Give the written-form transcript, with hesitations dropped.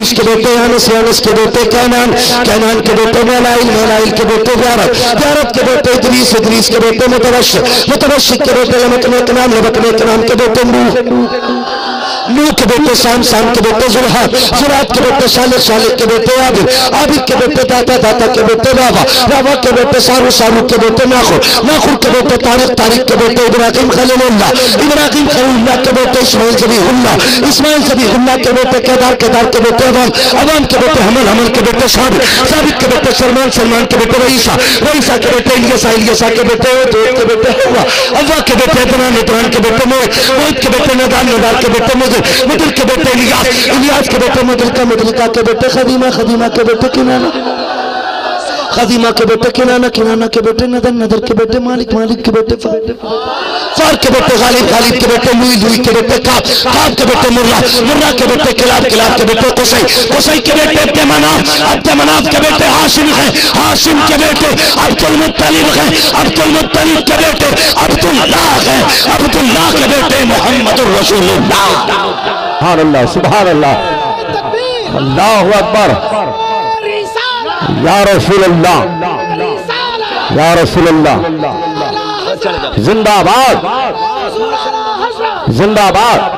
यूश के बेटे यानस, यानस के बेटे कैनान, कैनान के बेटे मलाइल, मलाइल के बेटे यारत, यारत के बेटे इदरीस, इदरीस के बेटे मुतवश्शिक, मुतवश्शिक के बेटे लमकने के नाम, लमकने के नाम के बेटे नूह के बेटे शाम, शाम के बेटे जुल्हात, जुल्हात के बेटे शालिक, शालिक के बेटे आबिद, आबिद के बेटे दाता, दाता के बेटे रावा, रावा के बेटे सारू, सारू के बेटे नाखुर, नाखुर के बेटे तारिक, तारिक के बेटे इब्राहिम खलीलुल्लाह, इब्राहिम खलीलुल्लाह के बेटे इस्माइल ज़बीहुल्लाह, इस्माइल ज़बीहुल्लाह के बेटे केदार, केदार के बेटे अवाम, अवाम के बेटे हमल, हमल के बेटे साबित, साबित के बेटे सलमान, सलमान के बेटे रईसा, रईसा के बेटे इलियासा, इलियासा के बेटे दूध के बेटे हवा, हवा के बेटे इतरान, इतरान के बेटे मोहित, मोहित के बेटे नदार, नदार के बेटे मुदिर, मुदिर के बेटे इलियास, इलियास के बेटे मुदरिका, मुदरिका के बेटे खदीमा, खदीमा के बेटे किनाना, खदीमा के बेटे किनाना, किनाना के बेटे नदर, नदर के बेटे मालिक, मालिक के बेटे फार के बेटे गालिब, गालिब के बेटे लुई, लुई के बेटे काब, काब के बेटे मुर्रा, मुर्रा के बेटे किलाब, किलाब के बेटे कुसै, कुसै के बेटे अब्द मनाफ, अब्द मनाफ के बेटे हाशिम है, हाशिम के बेटे अब्दुल मुत्तलिब है, अब्दुल मुत्तलिब के बेटे अब्दुल्लाह है, अब्दुल्लाह के बेटे मोहम्मदुर रसूलुल्लाह। सुभान अल्लाह, सुभान अल्लाह, अल्लाहु अकबर, या रसूल अल्लाह, या रसूल अल्लाह, जिंदाबाद, जिंदाबाद।